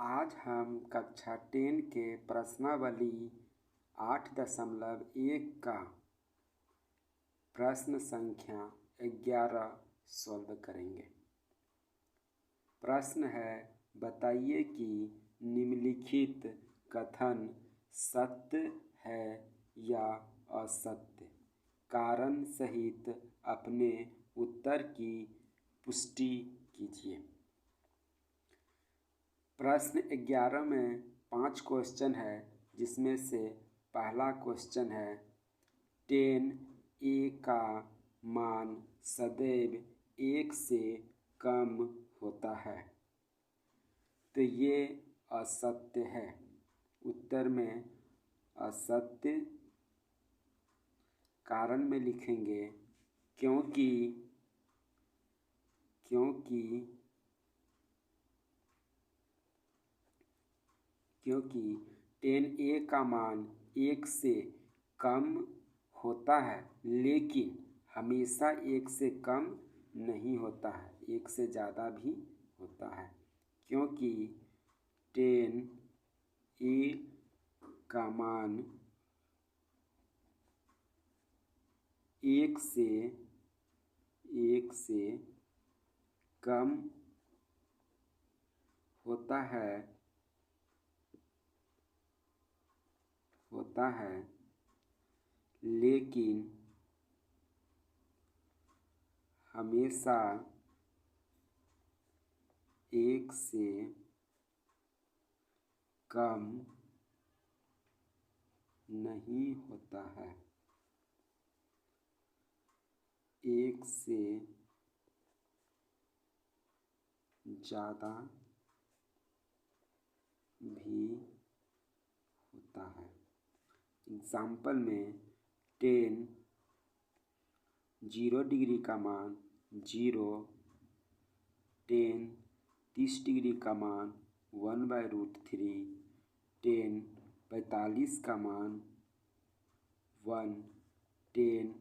आज हम कक्षा 10 के प्रश्नावली 8.1 का प्रश्न संख्या 11 सॉल्व करेंगे। प्रश्न है, बताइए कि निम्नलिखित कथन सत्य है या असत्य। कारण सहित अपने उत्तर की पुष्टि कीजिए। प्रश्न 11 में 5 क्वेश्चन है, जिसमें से पहला क्वेश्चन है 10a का मान सदैव 1 से कम होता है, तो ये असत्य है। उत्तर में असत्य कारण में लिखेंगे क्योंकि 10a का मान 1 से कम होता है, लेकिन हमेशा 1 से कम नहीं होता है, 1 से ज़्यादा भी होता है। क्योंकि 10a का मान 1 से कम होता है, लेकिन हमेशा 1 से कम नहीं होता है, 1 से ज़्यादा भी होता है। एग्जाम्पल में 0 डिग्री का मान 0, 30 डिग्री का मान 1/√3, 45 का मान 1,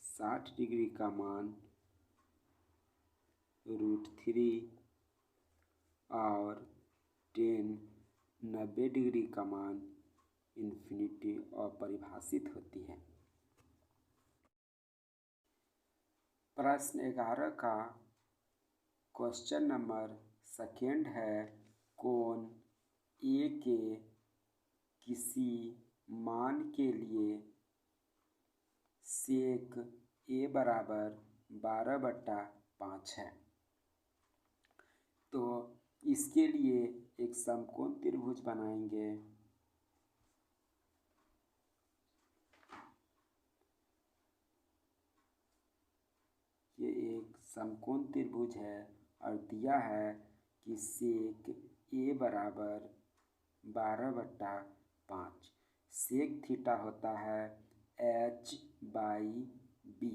60 डिग्री का मान √3 और 90 डिग्री का मान इन्फिनिटी अपरिभाषित होती है। प्रश्न 11 का क्वेश्चन नंबर सेकेंड है, कोण ए के किसी मान के लिए सेक ए बराबर 12/5 है। तो इसके लिए एक समकोण त्रिभुज बनाएंगे। ये एक समकोण त्रिभुज है और दिया है कि सेक ए बराबर 12/5। सेक थीटा होता है h/b।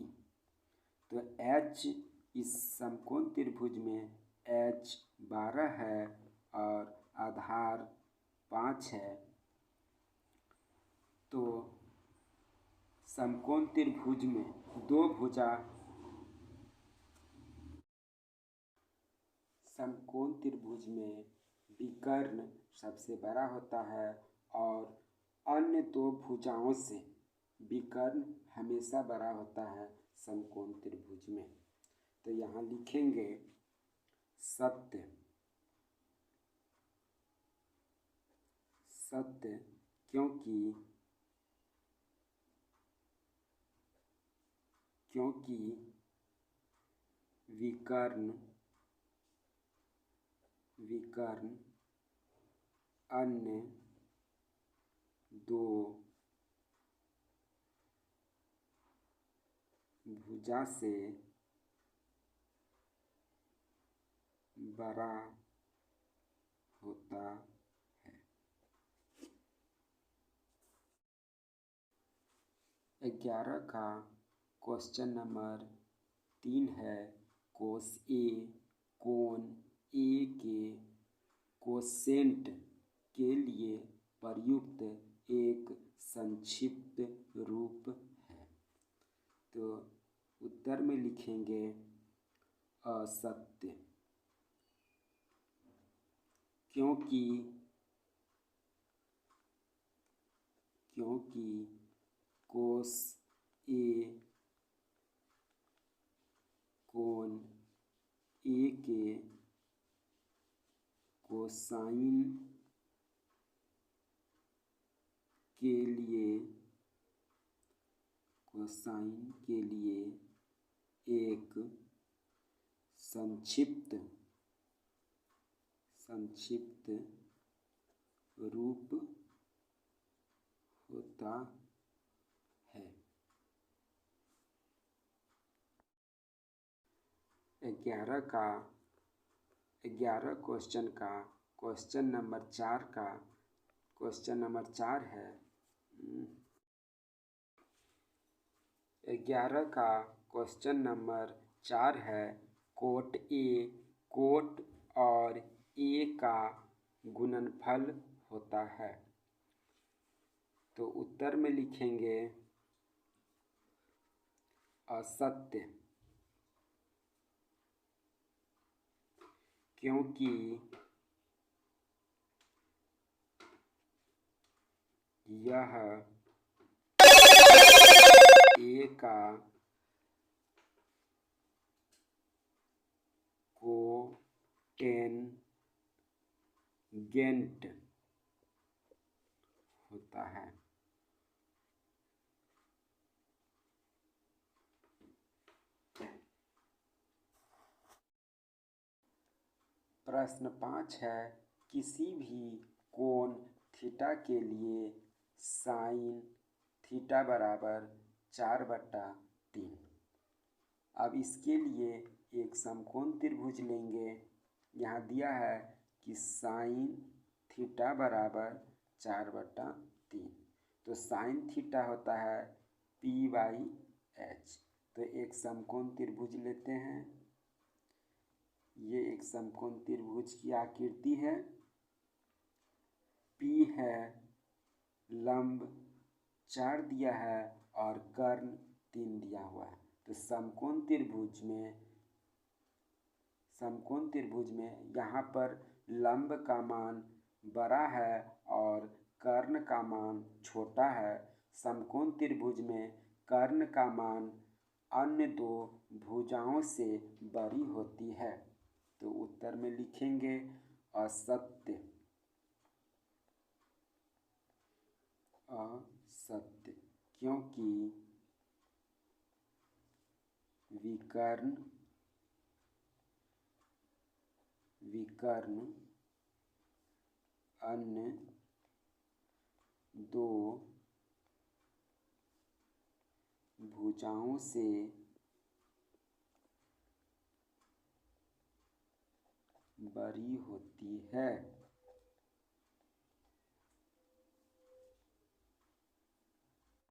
तो h इस समकोण त्रिभुज में h 12 है और आधार 5 है। तो समकोण त्रिभुज में दो भुजा समकोण त्रिभुज में विकर्ण सबसे बड़ा होता है और अन्य दो भुजाओं से विकर्ण हमेशा बड़ा होता है समकोण त्रिभुज में। तो यहाँ लिखेंगे सत्य क्योंकि विकर्ण अन्य दो भुजा से बड़ा होता है। 11 का क्वेश्चन नंबर 3 है, कोस ए कोण ए के कोसेंट के लिए प्रयुक्त एक संक्षिप्त रूप है। तो उत्तर में लिखेंगे असत्य, क्योंकि कोस ए कोण ए के कोसाइन के लिए एक संक्षिप्त रूप होता है। 11 क्वेश्चन का क्वेश्चन नंबर 4 है। 11 का क्वेश्चन नंबर 4 है, कोट और ए का गुणनफल होता है। तो उत्तर में लिखेंगे असत्य, क्योंकि यह ए का कोटेनजेंट होता है। प्रश्न 5 है, किसी भी कोण थीटा के लिए साइन थीटा बराबर 4/3। अब इसके लिए एक समकोण त्रिभुज लेंगे। यहाँ दिया है कि साइन थीटा बराबर 4/3, तो साइन थीटा होता है P/H। तो एक समकोण त्रिभुज लेते हैं। ये एक समकोण त्रिभुज की आकृति है। P है, लंब 4 दिया है और कर्ण 3 दिया हुआ है। तो समकोण त्रिभुज में यहाँ पर लंब का मान बड़ा है और कर्ण का मान छोटा है। समकोण त्रिभुज में कर्ण का मान अन्य दो भुजाओं से बड़ी होती है। तो उत्तर में लिखेंगे असत्य, क्योंकि विकर्ण अन्य दो भुजाओं से बड़ी होती है।